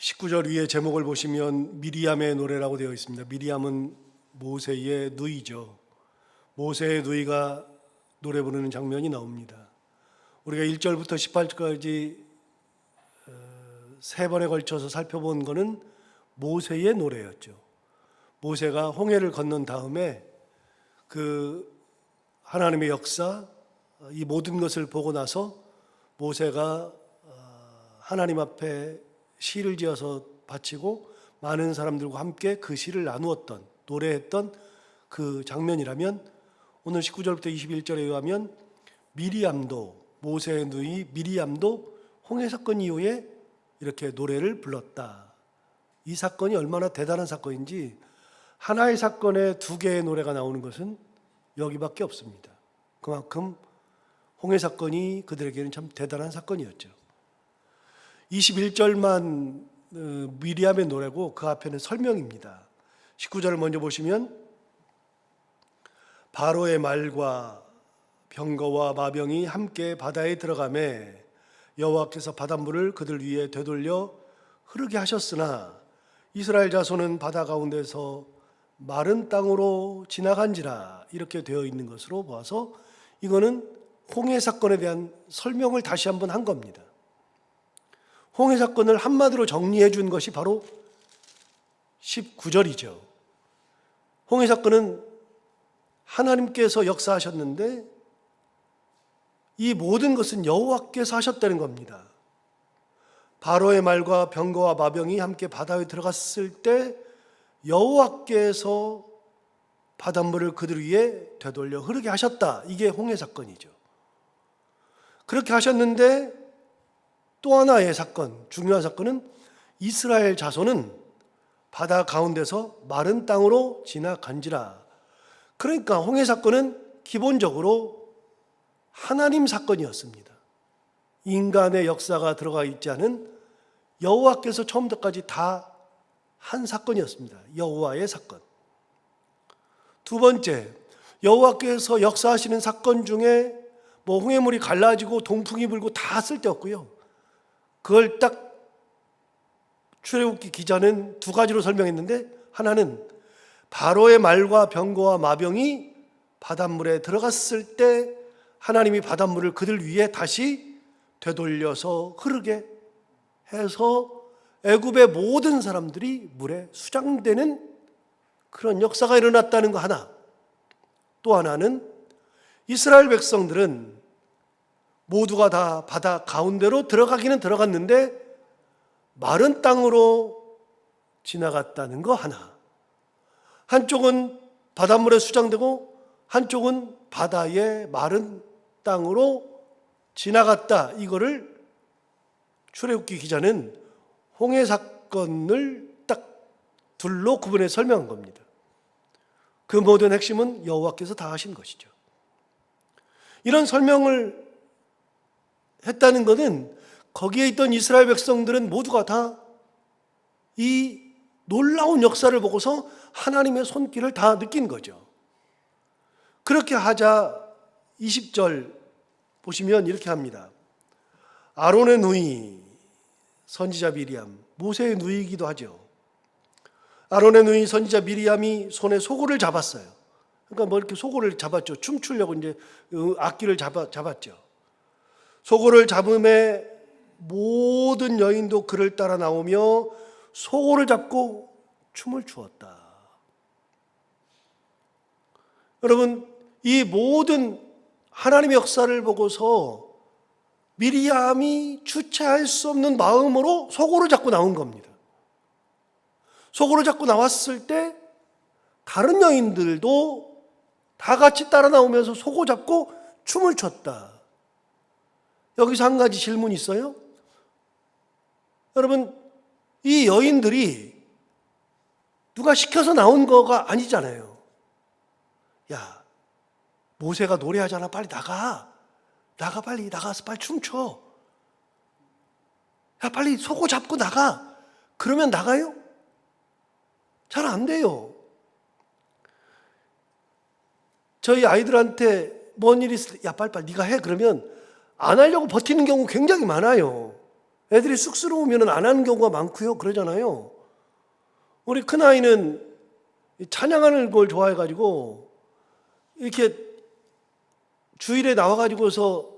19절 위에 제목을 보시면 미리암의 노래라고 되어 있습니다. 미리암은 모세의 누이죠. 모세의 누이가 노래 부르는 장면이 나옵니다. 우리가 1절부터 18절까지 세 번에 걸쳐서 살펴본 것은 모세의 노래였죠. 모세가 홍해를 건넌 다음에 그 하나님의 역사, 이 모든 것을 보고 나서 모세가 하나님 앞에 시를 지어서 바치고 많은 사람들과 함께 그 시를 나누었던, 노래했던 그 장면이라면, 오늘 19절부터 21절에 의하면 미리암도, 모세의 누이 미리암도 홍해 사건 이후에 이렇게 노래를 불렀다. 이 사건이 얼마나 대단한 사건인지, 하나의 사건에 두 개의 노래가 나오는 것은 여기밖에 없습니다. 그만큼 홍해 사건이 그들에게는 참 대단한 사건이었죠. 21절만 미리암의 노래고 그 앞에는 설명입니다. 19절을 먼저 보시면 바로의 말과 병거와 마병이 함께 바다에 들어가매 여호와께서 바닷물을 그들 위에 되돌려 흐르게 하셨으나 이스라엘 자손은 바다 가운데서 마른 땅으로 지나간지라, 이렇게 되어 있는 것으로 보아서 이거는 홍해 사건에 대한 설명을 다시 한번 한 겁니다. 홍해 사건을 한마디로 정리해 준 것이 바로 19절이죠. 홍해 사건은 하나님께서 역사하셨는데 이 모든 것은 여호와께서 하셨다는 겁니다. 바로의 말과 병거와 마병이 함께 바다에 들어갔을 때 여호와께서 바닷물을 그들 위에 되돌려 흐르게 하셨다. 이게 홍해 사건이죠. 그렇게 하셨는데 또 하나의 사건, 중요한 사건은 이스라엘 자손은 바다 가운데서 마른 땅으로 지나간지라. 그러니까 홍해 사건은 기본적으로 하나님 사건이었습니다. 인간의 역사가 들어가 있지 않은 여호와께서 처음부터까지 다 한 사건이었습니다. 여호와의 사건. 두 번째, 여호와께서 역사하시는 사건 중에 홍해물이 갈라지고 동풍이 불고 다 쓸데없고요. 그걸 딱 출애굽기 기자는 두 가지로 설명했는데, 하나는 바로의 말과 병거와 마병이 바닷물에 들어갔을 때 하나님이 바닷물을 그들 위에 다시 되돌려서 흐르게 해서 애굽의 모든 사람들이 물에 수장되는 그런 역사가 일어났다는 거 하나. 또 하나는 이스라엘 백성들은 모두가 다 바다 가운데로 들어가기는 들어갔는데 마른 땅으로 지나갔다는 거 하나. 한쪽은 바닷물에 수장되고 한쪽은 바다의 마른 땅으로 지나갔다. 이거를 출애굽기 기자는 홍해 사건을 딱 둘로 구분해 설명한 겁니다. 그 모든 핵심은 여호와께서 다 하신 것이죠. 이런 설명을 했다는 것은 거기에 있던 이스라엘 백성들은 모두가 다 이 놀라운 역사를 보고서 하나님의 손길을 다 느낀 거죠. 그렇게 하자 20절 보시면 이렇게 합니다. 아론의 누이 선지자 미리암, 모세의 누이이기도 하죠. 아론의 누이 선지자 미리암이 손에 소고를 잡았어요. 그러니까 이렇게 소고를 잡았죠. 춤추려고 이제 악기를 잡았죠. 소고를 잡음에 모든 여인도 그를 따라 나오며 소고를 잡고 춤을 추었다. 여러분, 이 모든 하나님의 역사를 보고서 미리암이 주체할 수 없는 마음으로 소고를 잡고 나온 겁니다. 소고를 잡고 나왔을 때 다른 여인들도 다 같이 따라 나오면서 소고 잡고 춤을 췄다. 여기서 한 가지 질문이 있어요. 여러분, 이 여인들이 누가 시켜서 나온 거가 아니잖아요. 야, 모세가 노래하잖아. 빨리 나가. 빨리 나가서 빨리 춤춰. 야, 빨리 소고 잡고 나가. 그러면 나가요? 잘 안 돼요. 저희 아이들한테 뭔 일이 있을 때, 야, 빨리 네가 해. 그러면 안 하려고 버티는 경우 굉장히 많아요. 애들이 쑥스러우면 안 하는 경우가 많고요. 그러잖아요. 우리 큰아이는 찬양하는 걸 좋아해가지고 이렇게 주일에 나와가지고서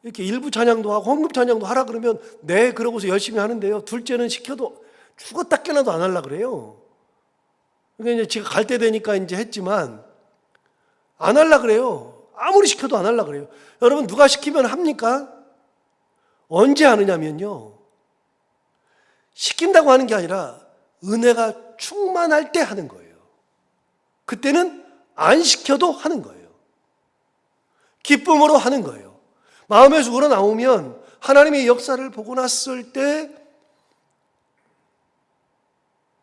이렇게 일부 찬양도 하고 헌금 찬양도 하라 그러면 네 그러고서 열심히 하는데요. 둘째는 시켜도 죽었다 깨나도 안 하려고 그래요. 그러니까 이제 제가 갈 때 되니까 이제 했지만 안 하려고 그래요. 아무리 시켜도 안 하려고 그래요. 여러분 누가 시키면 합니까? 언제 하느냐면요. 시킨다고 하는 게 아니라 은혜가 충만할 때 하는 거예요. 그때는 안 시켜도 하는 거예요. 기쁨으로 하는 거예요. 마음에서 우러나오면 하나님의 역사를 보고 났을 때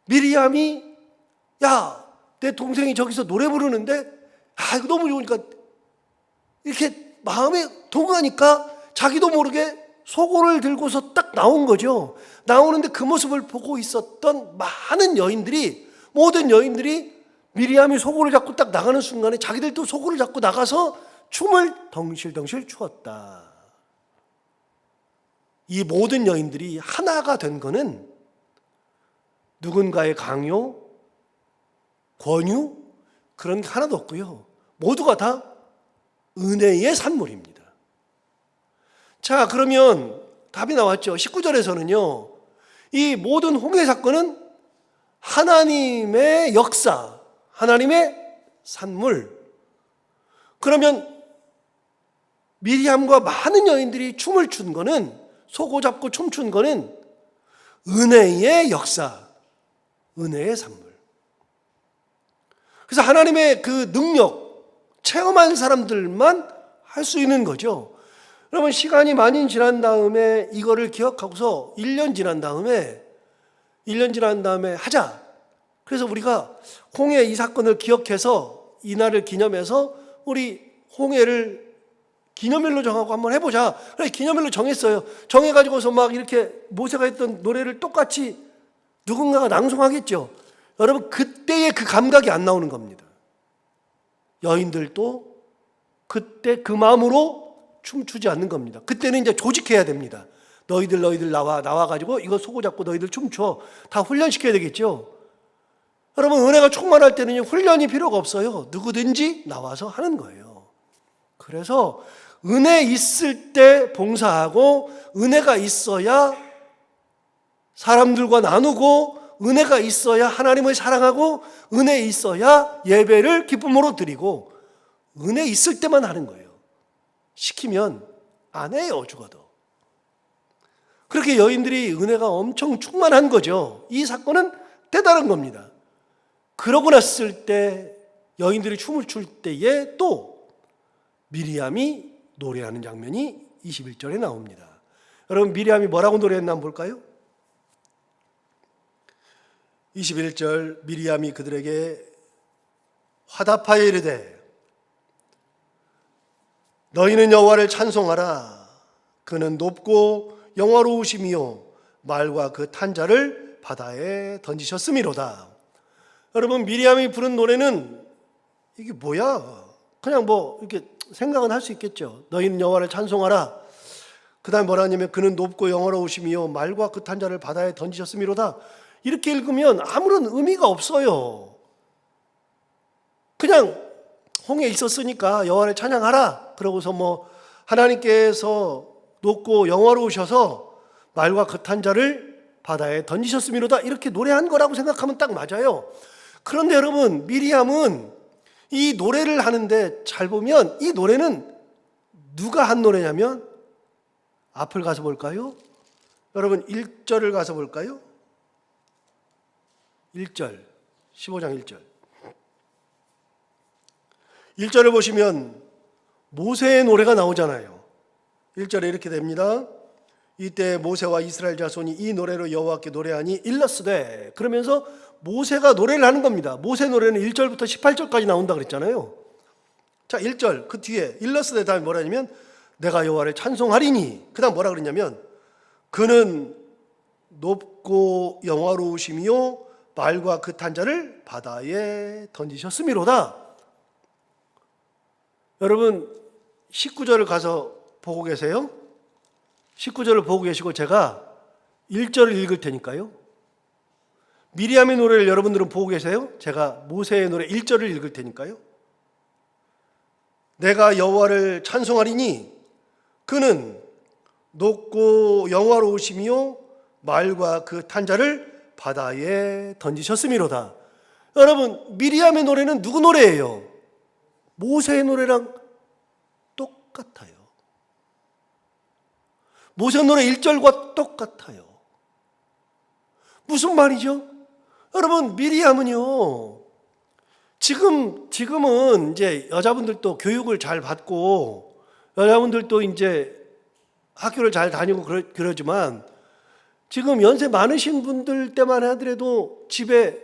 미리암이 야, 내 동생이 저기서 노래 부르는데 이거 너무 좋으니까 이렇게 마음에 동하니까 자기도 모르게 소고를 들고서 딱 나온 거죠. 나오는데 그 모습을 보고 있었던 많은 여인들이, 모든 여인들이 미리암이 소고를 잡고 딱 나가는 순간에 자기들도 소고를 잡고 나가서 춤을 덩실덩실 추었다. 이 모든 여인들이 하나가 된 거는 누군가의 강요, 권유 그런 게 하나도 없고요. 모두가 다 은혜의 산물입니다. 자, 그러면 답이 나왔죠. 19절에서는요. 이 모든 홍해 사건은 하나님의 역사, 하나님의 산물. 그러면 미리암과 많은 여인들이 춤을 춘 거는, 소고 잡고 춤춘 거는 은혜의 역사, 은혜의 산물. 그래서 하나님의 그 능력, 체험한 사람들만 할 수 있는 거죠. 여러분 시간이 많이 지난 다음에 이거를 기억하고서 1년 지난 다음에 하자. 그래서 우리가 홍해 이 사건을 기억해서 이날을 기념해서 우리 홍해를 기념일로 정하고 한번 해보자. 그래서 기념일로 정했어요. 정해가지고서 막 이렇게 모세가 했던 노래를 똑같이 누군가가 낭송하겠죠. 여러분 그때의 그 감각이 안 나오는 겁니다. 여인들도 그때 그 마음으로 춤추지 않는 겁니다. 그때는 이제 조직해야 됩니다. 너희들 나와가지고 이거 소고 잡고 너희들 춤춰. 다 훈련시켜야 되겠죠. 여러분 은혜가 충만할 때는 훈련이 필요가 없어요. 누구든지 나와서 하는 거예요. 그래서 은혜 있을 때 봉사하고 은혜가 있어야 사람들과 나누고 은혜가 있어야 하나님을 사랑하고 은혜 있어야 예배를 기쁨으로 드리고 은혜 있을 때만 하는 거예요. 시키면 안 해요, 죽어도. 그렇게 여인들이 은혜가 엄청 충만한 거죠. 이 사건은 대단한 겁니다. 그러고 났을 때 여인들이 춤을 출 때에 또 미리암이 노래하는 장면이 21절에 나옵니다. 여러분 미리암이 뭐라고 노래했나 한번 볼까요? 21절 미리암이 그들에게 화답하여 이르되 너희는 여호와를 찬송하라. 그는 높고 영화로우심이요 말과 그 탄자를 바다에 던지셨음이로다. 여러분 미리암이 부른 노래는 이게 뭐야? 그냥 뭐 이렇게 생각은 할 수 있겠죠. 너희는 여호와를 찬송하라. 그 다음에 뭐라 하냐면 그는 높고 영화로우심이요 말과 그 탄자를 바다에 던지셨음이로다. 이렇게 읽으면 아무런 의미가 없어요. 그냥 홍해 있었으니까 여호와를 찬양하라. 그러고서 뭐 하나님께서 높고 영화로우셔서 말과 그 탄자를 바다에 던지셨음이로다. 이렇게 노래한 거라고 생각하면 딱 맞아요. 그런데 여러분 미리암은 이 노래를 하는데 잘 보면 이 노래는 누가 한 노래냐면 앞을 가서 볼까요? 여러분 1절을 가서 볼까요? 1절 15장 1절 1절을 보시면 모세의 노래가 나오잖아요. 1절에 이렇게 됩니다. 이때 모세와 이스라엘 자손이 이 노래로 여호와께 노래하니 일러스되. 그러면서 모세가 노래를 하는 겁니다. 모세 노래는 1절부터 18절까지 나온다 그랬잖아요. 자 1절 그 뒤에 일러스되 다음에 뭐라 하냐면 내가 여호와를 찬송하리니. 그 다음 뭐라 그랬냐면 그는 높고 영화로우심이요 말과 그 탄자를 바다에 던지셨음이로다. 여러분 19절을 가서 보고 계세요. 19절을 보고 계시고 제가 1절을 읽을 테니까요. 미리암의 노래를 여러분들은 보고 계세요? 제가 모세의 노래 1절을 읽을 테니까요. 내가 여호와를 찬송하리니 그는 높고 영화로우시며 말과 그 탄자를 바다에 던지셨음이로다. 여러분, 미리암의 노래는 누구 노래예요? 모세의 노래랑 똑같아요. 모세 노래 1절과 똑같아요. 무슨 말이죠? 여러분, 미리암은요, 지금은 이제 여자분들도 교육을 잘 받고, 여자분들도 이제 학교를 잘 다니고 그러지만, 지금 연세 많으신 분들 때만 하더라도 집에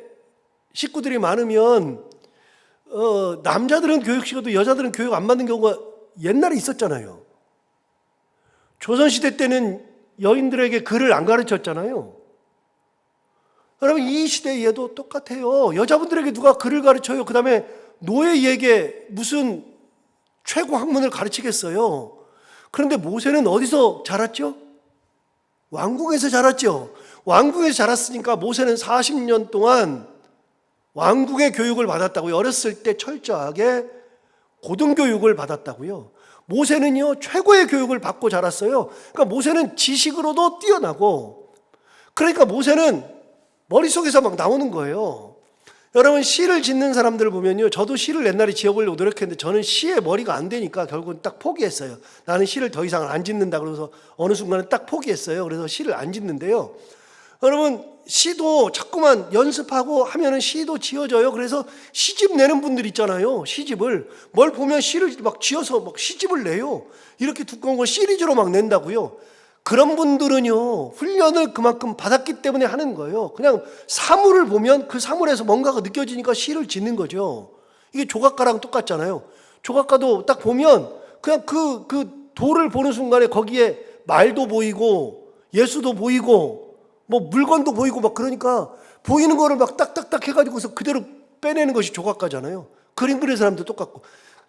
식구들이 많으면, 남자들은 교육 시켜도 여자들은 교육 안 받는 경우가 옛날에 있었잖아요. 조선시대 때는 여인들에게 글을 안 가르쳤잖아요. 여러분, 이 시대에도 똑같아요. 여자분들에게 누가 글을 가르쳐요? 그 다음에 노예에게 무슨 최고 학문을 가르치겠어요? 그런데 모세는 어디서 자랐죠? 왕궁에서 자랐죠. 왕궁에서 자랐으니까 모세는 40년 동안 왕궁의 교육을 받았다고요. 어렸을 때 철저하게 고등교육을 받았다고요. 모세는요, 최고의 교육을 받고 자랐어요. 그러니까 모세는 지식으로도 뛰어나고, 그러니까 모세는 머릿속에서 막 나오는 거예요. 여러분, 시를 짓는 사람들을 보면요, 저도 시를 옛날에 지어보려고 노력했는데 저는 시에 머리가 안 되니까 결국은 딱 포기했어요. 나는 시를 더 이상 안 짓는다 그래서 어느 순간에 딱 포기했어요. 그래서 시를 안 짓는데요, 여러분, 시도 자꾸만 연습하고 하면은 시도 지어져요. 그래서 시집 내는 분들 있잖아요. 시집을 뭘 보면 시를 막 지어서 막 시집을 내요. 이렇게 두꺼운 걸 시리즈로 막 낸다고요. 그런 분들은요, 훈련을 그만큼 받았기 때문에 하는 거예요. 그냥 사물을 보면 그 사물에서 뭔가가 느껴지니까 시를 짓는 거죠. 이게 조각가랑 똑같잖아요. 조각가도 딱 보면 그냥 그 돌을 보는 순간에 거기에 말도 보이고 예수도 보이고 뭐 물건도 보이고 막, 그러니까 보이는 거를 막 딱딱딱 해가지고서 그대로 빼내는 것이 조각가잖아요. 그림 그리는 사람도 똑같고,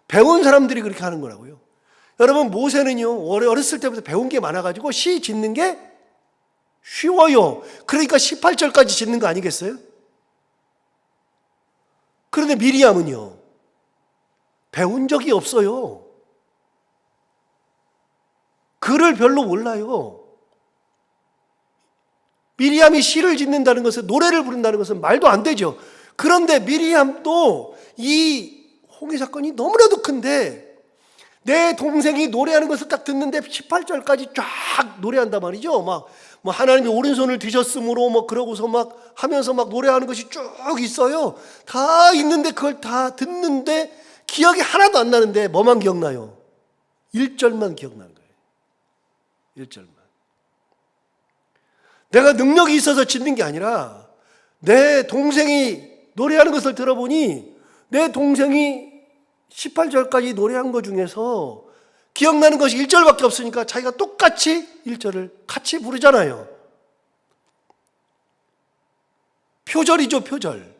배운 사람들이 그렇게 하는 거라고요. 여러분, 모세는요, 어렸을 때부터 배운 게 많아가지고 시 짓는 게 쉬워요. 그러니까 18절까지 짓는 거 아니겠어요? 그런데 미리암은요, 배운 적이 없어요. 글을 별로 몰라요. 미리암이 시를 짓는다는 것은, 노래를 부른다는 것은 말도 안 되죠. 그런데 미리암도 이 홍해 사건이 너무나도 큰데, 내 동생이 노래하는 것을 딱 듣는데 18절까지 쫙 노래한단 말이죠. 막 뭐 하나님이 오른손을 드셨으므로 뭐 그러고서 막 하면서 막 노래하는 것이 쭉 있어요. 다 있는데 그걸 다 듣는데 기억이 하나도 안 나는데 뭐만 기억나요? 1절만 기억나는 거예요. 1절만. 내가 능력이 있어서 짓는 게 아니라 내 동생이 노래하는 것을 들어보니 내 동생이 18절까지 노래한 것 중에서 기억나는 것이 1절밖에 없으니까 자기가 똑같이 1절을 같이 부르잖아요. 표절이죠, 표절.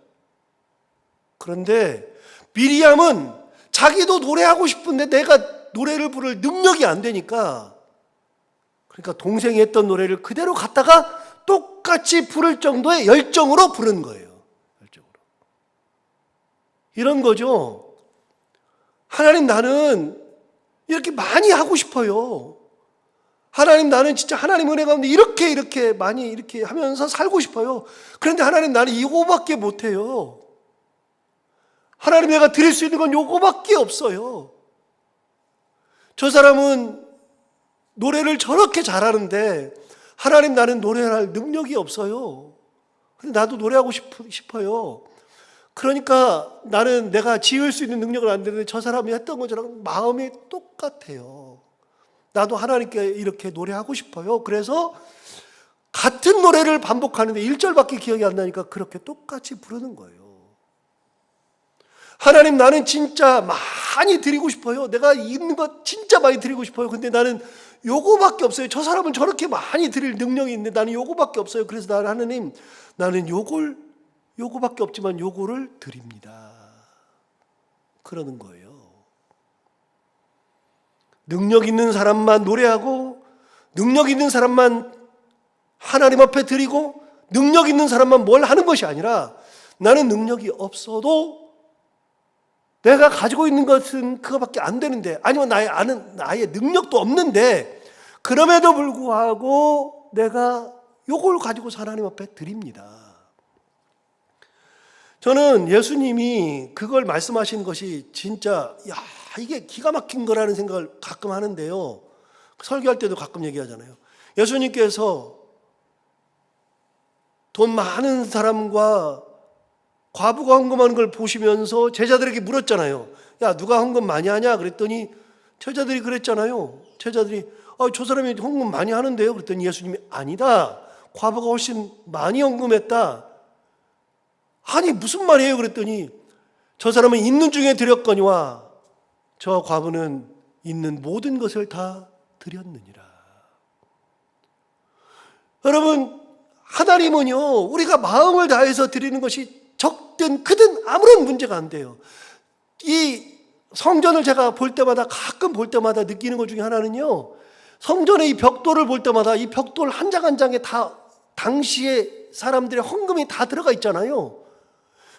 그런데 미리암은 자기도 노래하고 싶은데 내가 노래를 부를 능력이 안 되니까, 그러니까 동생이 했던 노래를 그대로 갖다가 똑같이 부를 정도의 열정으로 부른 거예요. 열정으로. 이런 거죠. 하나님, 나는 이렇게 많이 하고 싶어요. 하나님, 나는 진짜 하나님 은혜 가운데 이렇게 많이 이렇게 하면서 살고 싶어요. 그런데 하나님, 나는 이거밖에 못해요. 하나님, 내가 드릴 수 있는 건 요거밖에 없어요. 저 사람은 노래를 저렇게 잘하는데 하나님, 나는 노래할 능력이 없어요. 근데 나도 노래하고 싶어요. 그러니까 나는 내가 지을 수 있는 능력은 안 되는데 저 사람이 했던 것처럼 마음이 똑같아요. 나도 하나님께 이렇게 노래하고 싶어요. 그래서 같은 노래를 반복하는데 1절밖에 기억이 안 나니까 그렇게 똑같이 부르는 거예요. 하나님, 나는 진짜 많이 드리고 싶어요. 내가 있는 것 진짜 많이 드리고 싶어요. 근데 나는 요거밖에 없어요. 저 사람은 저렇게 많이 드릴 능력이 있는데 나는 요거밖에 없어요. 그래서 나는 하나님, 나는 요거밖에 없지만 요거를 드립니다. 그러는 거예요. 능력 있는 사람만 노래하고 능력 있는 사람만 하나님 앞에 드리고 능력 있는 사람만 뭘 하는 것이 아니라 나는 능력이 없어도 내가 가지고 있는 것은 그거밖에 안 되는데, 아니면 나의 능력도 없는데 그럼에도 불구하고 내가 요걸 가지고서 하나님 앞에 드립니다. 저는 예수님이 그걸 말씀하신 것이 진짜 이게 기가 막힌 거라는 생각을 가끔 하는데요. 설교할 때도 가끔 얘기하잖아요. 예수님께서 돈 많은 사람과 과부가 헌금하는 걸 보시면서 제자들에게 물었잖아요. 야, 누가 헌금 많이 하냐? 그랬더니 제자들이 그랬잖아요. 제자들이 저 사람이 헌금 많이 하는데요. 그랬더니 예수님이 아니다. 과부가 훨씬 많이 헌금했다. 아니 무슨 말이에요? 그랬더니 저 사람은 있는 중에 드렸거니와 저 과부는 있는 모든 것을 다 드렸느니라. 여러분, 하나님은요, 우리가 마음을 다해서 드리는 것이 적든 크든 아무런 문제가 안 돼요. 이 성전을 제가 가끔 볼 때마다 느끼는 것 중에 하나는요, 성전의 이 벽돌을 볼 때마다 이 벽돌 한 장 한 장에 다 당시의 사람들의 헌금이 다 들어가 있잖아요.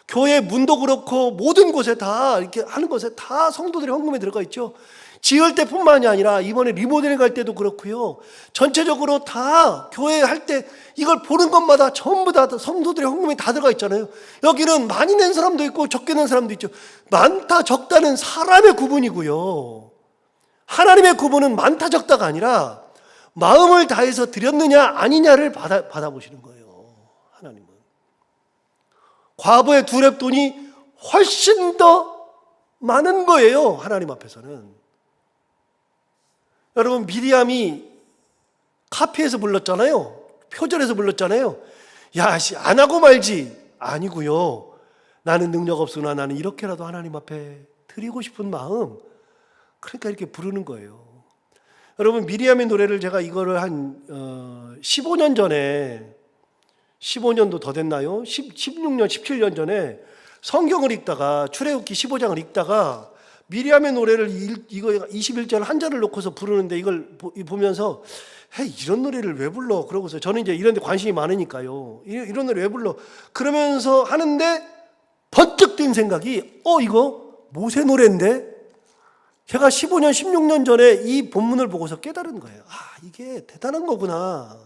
교회 문도 그렇고 모든 곳에 다 이렇게 하는 것에 다 성도들의 헌금이 들어가 있죠. 지을 때뿐만이 아니라 이번에 리모델링 할 때도 그렇고요. 전체적으로 다 교회 할 때 이걸 보는 것마다 전부 다 성도들의 헌금이 다 들어가 있잖아요. 여기는 많이 낸 사람도 있고 적게 낸 사람도 있죠. 많다 적다는 사람의 구분이고요. 하나님의 구분은 많다 적다가 아니라 마음을 다해서 드렸느냐 아니냐를 받아보시는 거예요. 하나님은. 과부의 두 렙돈이 훨씬 더 많은 거예요. 하나님 앞에서는. 여러분, 미리암이 카페에서 불렀잖아요. 표절해서 불렀잖아요. 야, 안 하고 말지. 아니고요. 나는 능력 없으나 나는 이렇게라도 하나님 앞에 드리고 싶은 마음. 그러니까 이렇게 부르는 거예요. 여러분, 미리암의 노래를 제가 이거를 한 15년 전에, 15년도 더 됐나요? 16년, 17년 전에 성경을 읽다가, 출애굽기 15장을 읽다가 미리암의 노래를 이거 21절 한 절을 놓고서 부르는데 이걸 보면서 이런 노래를 왜 불러? 그러고서 저는 이제 이런 데 관심이 많으니까요. 이런 노래 왜 불러? 그러면서 하는데 번뜩 든 생각이 이거 모세 노래인데? 제가 15년, 16년 전에 이 본문을 보고서 깨달은 거예요. 이게 대단한 거구나.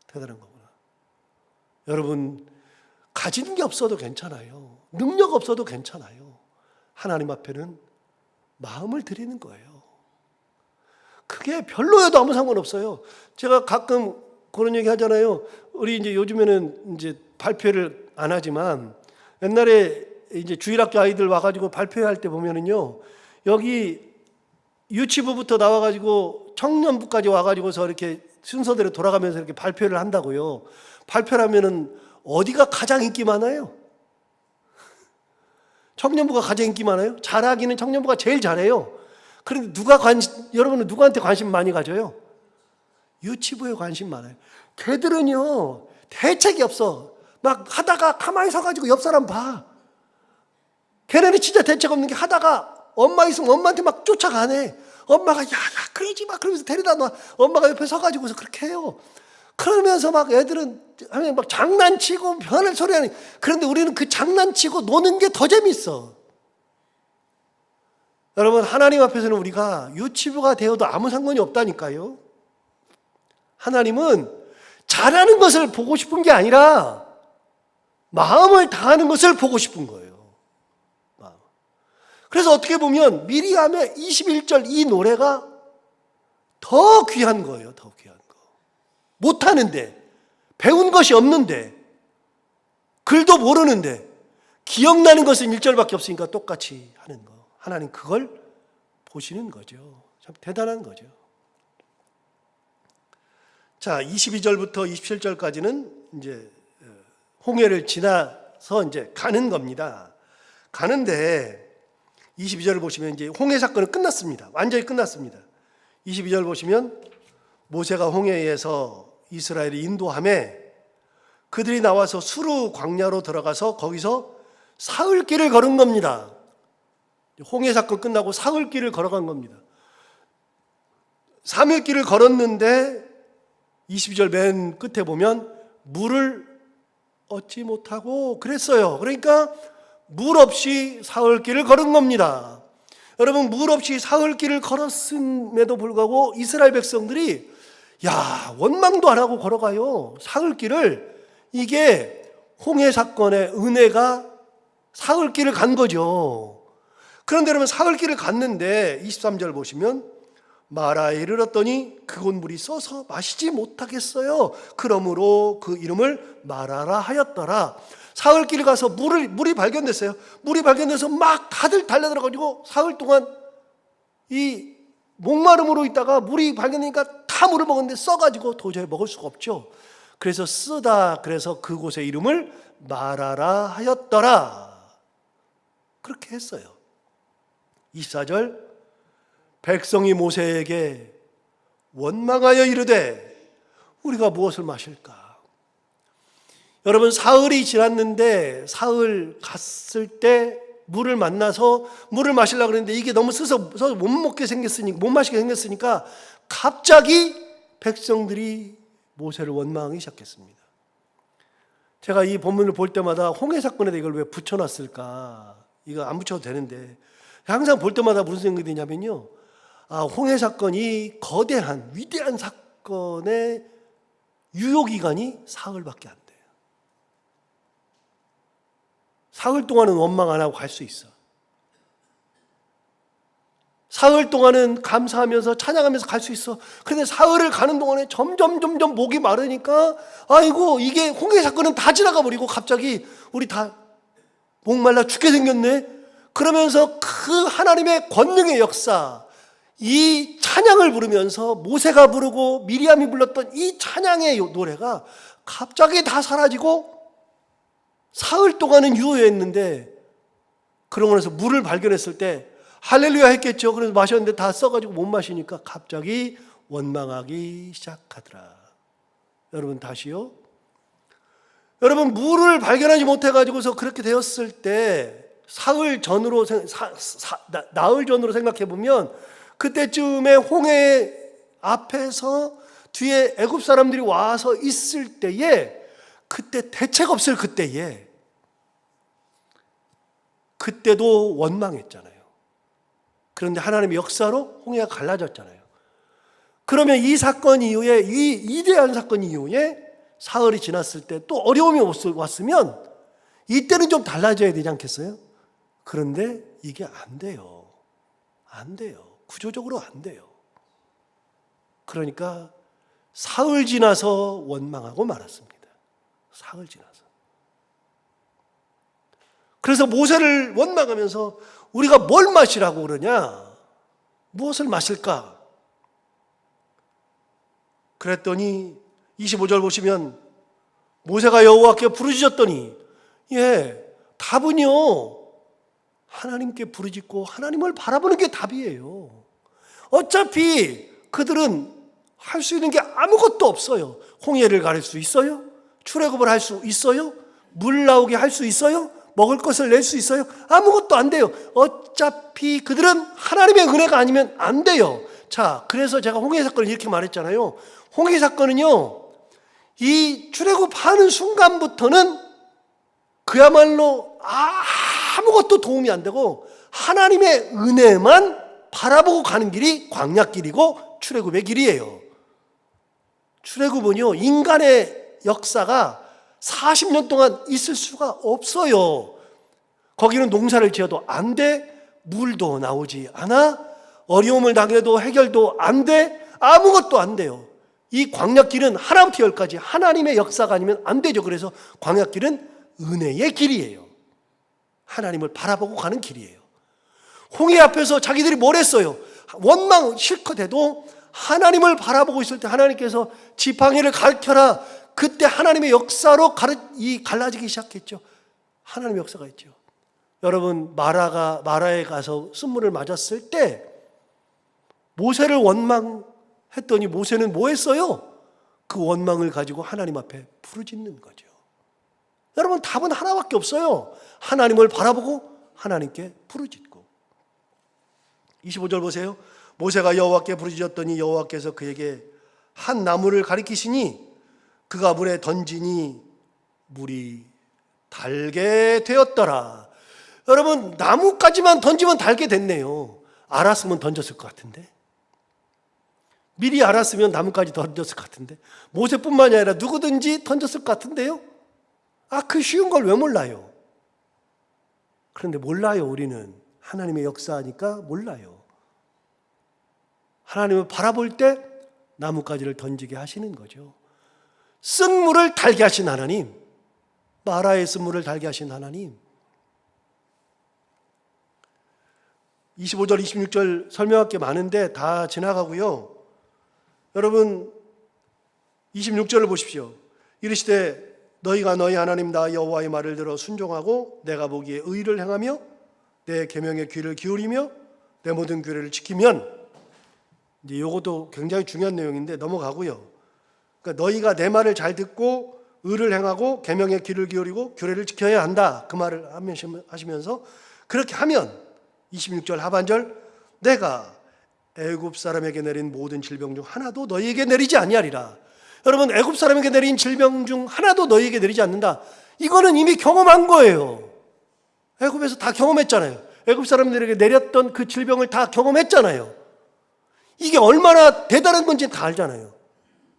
대단한 거구나. 여러분, 가지는 게 없어도 괜찮아요. 능력 없어도 괜찮아요. 하나님 앞에는 마음을 드리는 거예요. 그게 별로여도 아무 상관없어요. 제가 가끔 그런 얘기 하잖아요. 우리 이제 요즘에는 이제 발표를 안 하지만 옛날에 이제 주일학교 아이들 와가지고 발표할 때 보면은요, 여기 유치부부터 나와가지고 청년부까지 와가지고서 이렇게 순서대로 돌아가면서 이렇게 발표를 한다고요. 발표를 하면은 어디가 가장 인기 많아요? 청년부가 가장 인기 많아요? 잘하기는 청년부가 제일 잘해요. 그런데 여러분은 누구한테 관심 많이 가져요? 유치부에 관심 많아요. 걔들은요, 대책이 없어. 막 하다가 가만히 서가지고 옆 사람 봐. 걔네는 진짜 대책 없는 게 하다가 엄마 있으면 엄마한테 막 쫓아가네. 엄마가 야 그러지 마 그러면서 데려다 놔. 엄마가 옆에 서가지고서 그렇게 해요. 그러면서 막 애들은 막 장난치고 변할 소리 하니. 그런데 우리는 그 장난치고 노는 게 더 재밌어. 여러분, 하나님 앞에서는 우리가 유치부가 되어도 아무 상관이 없다니까요. 하나님은 잘하는 것을 보고 싶은 게 아니라 마음을 다하는 것을 보고 싶은 거예요. 그래서 어떻게 보면 미리암의 21절 이 노래가 더 귀한 거예요. 더 귀한 거. 못하는데, 배운 것이 없는데, 글도 모르는데 기억나는 것은 1절밖에 없으니까 똑같이 하는 거. 하나님 그걸 보시는 거죠. 참 대단한 거죠. 자, 22절부터 27절까지는 이제 홍해를 지나서 이제 가는 겁니다. 가는데 22절을 보시면 이제 홍해 사건은 끝났습니다. 완전히 끝났습니다. 22절 보시면 모세가 홍해에서 이스라엘을 인도하며 그들이 나와서 수르 광야로 들어가서 거기서 사흘길을 걸은 겁니다. 홍해 사건 끝나고 사흘길을 걸어간 겁니다. 사흘길을 걸었는데 22절 맨 끝에 보면 물을 얻지 못하고 그랬어요. 그러니까 물 없이 사흘길을 걸은 겁니다. 여러분, 물 없이 사흘길을 걸었음에도 불구하고 이스라엘 백성들이 원망도 안 하고 걸어가요. 사흘길을. 이게 홍해 사건의 은혜가 사흘길을 간 거죠. 그런데 여러분, 사흘길을 갔는데 23절 보시면 마라에 이르렀더니 그곳 물이 써서 마시지 못하겠어요. 그러므로 그 이름을 마라라 하였더라. 사흘길을 가서 물이 발견됐어요. 물이 발견돼서 막 다들 달려들어가지고 사흘 동안 이 목마름으로 있다가 물이 발견되니까 다 물을 먹었는데 써가지고 도저히 먹을 수가 없죠. 그래서 쓰다, 그래서 그곳의 이름을 마라라 하였더라. 그렇게 했어요. 24절, 백성이 모세에게 원망하여 이르되 우리가 무엇을 마실까? 여러분, 사흘이 지났는데 사흘 갔을 때 물을 만나서 물을 마시려고 그랬는데 이게 너무 써서 못 마시게 생겼으니까 갑자기 백성들이 모세를 원망하기 시작했습니다. 제가 이 본문을 볼 때마다 홍해 사건에다 이걸 왜 붙여놨을까? 이거 안 붙여도 되는데 항상 볼 때마다 무슨 생각이 드냐면요, 홍해 사건이 거대한 위대한 사건의 유효기간이 사흘밖에 안 돼요. 사흘 동안은 원망 안 하고 갈 수 있어. 사흘 동안은 감사하면서 찬양하면서 갈 수 있어. 그런데 사흘을 가는 동안에 점점 목이 마르니까 아이고, 이게 홍해 사건은 다 지나가 버리고 갑자기 우리 다 목말라 죽게 생겼네. 그러면서 그 하나님의 권능의 역사, 이 찬양을 부르면서 모세가 부르고 미리암이 불렀던 이 찬양의 노래가 갑자기 다 사라지고 사흘 동안은 유효했는데, 그러고 나서 물을 발견했을 때 할렐루야 했겠죠. 그래서 마셨는데 다 써가지고 못 마시니까 갑자기 원망하기 시작하더라. 여러분, 다시요. 여러분, 물을 발견하지 못해가지고서 그렇게 되었을 때 나흘 전으로 생각해 보면 그때쯤에 홍해 앞에서 뒤에 애굽 사람들이 와서 있을 때에, 그때 대책 없을 그때에, 그때도 원망했잖아요. 그런데 하나님의 역사로 홍해가 갈라졌잖아요. 그러면 이 사건 이후에, 이 이대한 사건 이후에 사흘이 지났을 때 또 어려움이 왔으면 이때는 좀 달라져야 되지 않겠어요? 그런데 이게 안 돼요. 안 돼요. 구조적으로 안 돼요. 그러니까 사흘 지나서 원망하고 말았습니다. 사흘 지나서. 그래서 모세를 원망하면서 우리가 뭘 마시라고 그러냐? 무엇을 마실까? 그랬더니 25절 보시면 모세가 여호와께 부르짖었더니, 답은요, 하나님께 부르짖고 하나님을 바라보는 게 답이에요. 어차피 그들은 할 수 있는 게 아무것도 없어요. 홍해를 가를 수 있어요? 출애굽을 할 수 있어요? 물 나오게 할 수 있어요? 먹을 것을 낼 수 있어요? 아무것도 안 돼요. 어차피 그들은 하나님의 은혜가 아니면 안 돼요. 자, 그래서 제가 홍해 사건을 이렇게 말했잖아요. 홍해 사건은요, 이 출애굽하는 순간부터는 그야말로 아무것도 도움이 안 되고 하나님의 은혜만 바라보고 가는 길이 광야길이고 출애굽의 길이에요. 출애굽은요, 인간의 역사가 40년 동안 있을 수가 없어요. 거기는 농사를 지어도 안 돼, 물도 나오지 않아, 어려움을 당해도 해결도 안 돼, 아무것도 안 돼요. 이 광야길은 하나부터 열까지 하나님의 역사가 아니면 안 되죠. 그래서 광야길은 은혜의 길이에요. 하나님을 바라보고 가는 길이에요. 홍해 앞에서 자기들이 뭘 했어요? 원망 실컷 해도 하나님을 바라보고 있을 때 하나님께서 지팡이를 가르쳐라. 그때 하나님의 역사로 갈라지기 시작했죠. 하나님의 역사가 있죠. 여러분, 마라에 가서 쓴물을 맞았을 때 모세를 원망했더니 모세는 뭐 했어요? 그 원망을 가지고 하나님 앞에 부르짖는 거죠. 여러분, 답은 하나밖에 없어요. 하나님을 바라보고 하나님께 부르짖고. 25절 보세요. 모세가 여호와께 부르짖었더니 여호와께서 그에게 한 나무를 가리키시니 그가 물에 던지니 물이 달게 되었더라. 여러분, 나무까지만 던지면 달게 됐네요. 알았으면 던졌을 것 같은데, 미리 알았으면 나무까지 던졌을 것 같은데, 모세뿐만이 아니라 누구든지 던졌을 것 같은데요. 그 쉬운 걸 왜 몰라요? 그런데 몰라요. 우리는 하나님의 역사하니까 몰라요. 하나님을 바라볼 때 나무가지를 던지게 하시는 거죠. 쓴물을 달게 하신 하나님, 마라의 쓴물을 달게 하신 하나님. 25절 26절 설명할 게 많은데 다 지나가고요. 여러분 26절을 보십시오. 이르시되 너희가 너희 하나님 나 여호와의 말을 들어 순종하고 내가 보기에 의를 행하며 내 계명에 귀를 기울이며 내 모든 규례를 지키면, 이제 이것도 굉장히 중요한 내용인데 넘어가고요. 그러니까 너희가 내 말을 잘 듣고 의를 행하고 계명에 귀를 기울이고 규례를 지켜야 한다, 그 말을 하시면서 그렇게 하면 26절 하반절, 내가 애굽 사람에게 내린 모든 질병 중 하나도 너희에게 내리지 아니하리라. 여러분, 애굽 사람에게 내린 질병 중 하나도 너희에게 내리지 않는다. 이거는 이미 경험한 거예요. 애굽에서 다 경험했잖아요. 애굽 사람들에게 내렸던 그 질병을 다 경험했잖아요. 이게 얼마나 대단한 건지 다 알잖아요.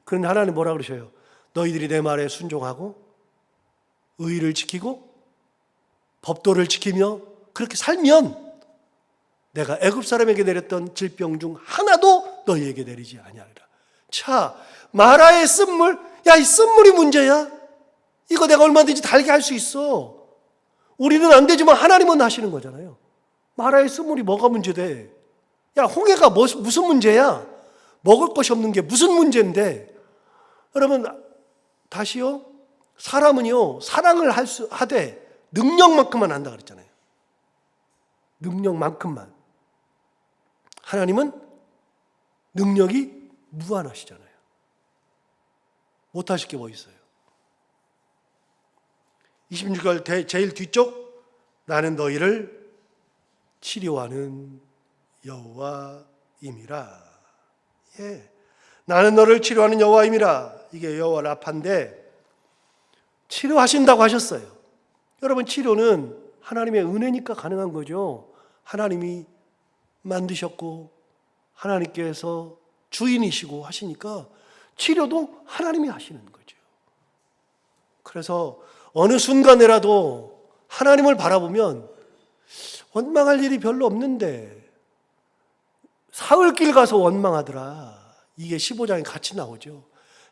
그런데 하나님 뭐라 그러셔요? 너희들이 내 말에 순종하고 의를 지키고 법도를 지키며 그렇게 살면 내가 애굽 사람에게 내렸던 질병 중 하나도 너희에게 내리지 아니하리라. 자, 마라의 쓴물, 이 쓴물이 문제야? 이거 내가 얼마든지 달게 할 수 있어. 우리는 안 되지만 하나님은 하시는 거잖아요. 마라의 쓴물이 뭐가 문제돼? 홍해가 무슨 문제야? 먹을 것이 없는 게 무슨 문제인데? 여러분, 다시요. 사람은요, 사랑을 하되 능력만큼만 한다 그랬잖아요. 능력만큼만. 하나님은 능력이 무한하시잖아요. 못하실 게 뭐 있어요? 26절 제일 뒤쪽, 나는 너희를 치료하는 여호와임이라. 예, 나는 너를 치료하는 여호와임이라. 이게 여호와 라파인데 치료하신다고 하셨어요. 여러분, 치료는 하나님의 은혜니까 가능한 거죠. 하나님이 만드셨고 하나님께서 주인이시고 하시니까 치료도 하나님이 하시는 거죠. 그래서 어느 순간에라도 하나님을 바라보면 원망할 일이 별로 없는데 사흘길 가서 원망하더라. 이게 15장에 같이 나오죠.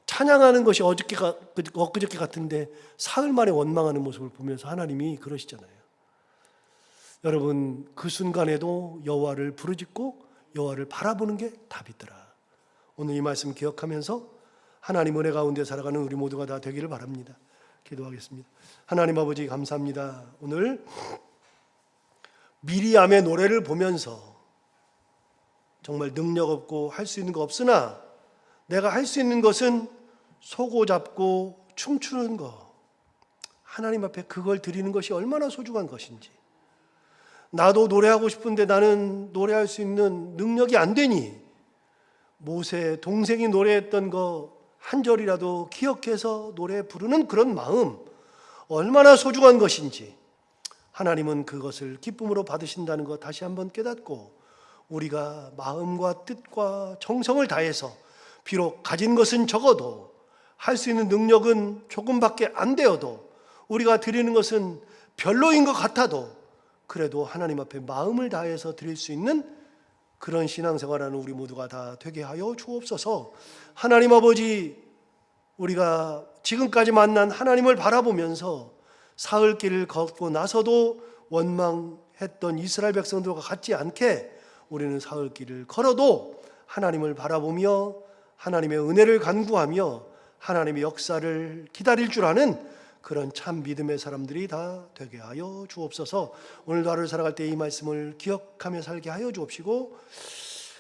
찬양하는 것이 엊그저께 같은데 사흘 만에 원망하는 모습을 보면서 하나님이 그러시잖아요. 여러분, 그 순간에도 여호와를 부르짖고 여호와를 바라보는 게 답이더라. 오늘 이 말씀 기억하면서 하나님 은혜 가운데 살아가는 우리 모두가 다 되기를 바랍니다. 기도하겠습니다. 하나님 아버지, 감사합니다. 오늘 미리암의 노래를 보면서 정말 능력 없고 할 수 있는 거 없으나 내가 할 수 있는 것은 소고 잡고 춤추는 거, 하나님 앞에 그걸 드리는 것이 얼마나 소중한 것인지. 나도 노래하고 싶은데 나는 노래할 수 있는 능력이 안 되니 모세 동생이 노래했던 거 한 절이라도 기억해서 노래 부르는 그런 마음, 얼마나 소중한 것인지 하나님은 그것을 기쁨으로 받으신다는 것 다시 한번 깨닫고, 우리가 마음과 뜻과 정성을 다해서 비록 가진 것은 적어도 할 수 있는 능력은 조금밖에 안 되어도 우리가 드리는 것은 별로인 것 같아도 그래도 하나님 앞에 마음을 다해서 드릴 수 있는 그런 신앙생활하는 우리 모두가 다 되게 하여 주옵소서. 하나님 아버지, 우리가 지금까지 만난 하나님을 바라보면서 사흘길을 걷고 나서도 원망했던 이스라엘 백성들과 같지 않게 우리는 사흘길을 걸어도 하나님을 바라보며 하나님의 은혜를 간구하며 하나님의 역사를 기다릴 줄 아는 그런 참 믿음의 사람들이 다 되게 하여 주옵소서. 오늘도 하루를 살아갈 때 이 말씀을 기억하며 살게 하여 주옵시고,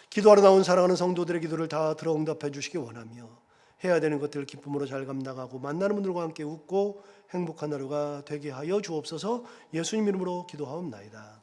기도하러 나온 사랑하는 성도들의 기도를 다 들어 응답해 주시기 원하며 해야 되는 것들을 기쁨으로 잘 감당하고 만나는 분들과 함께 웃고 행복한 하루가 되게 하여 주옵소서. 예수님 이름으로 기도하옵나이다.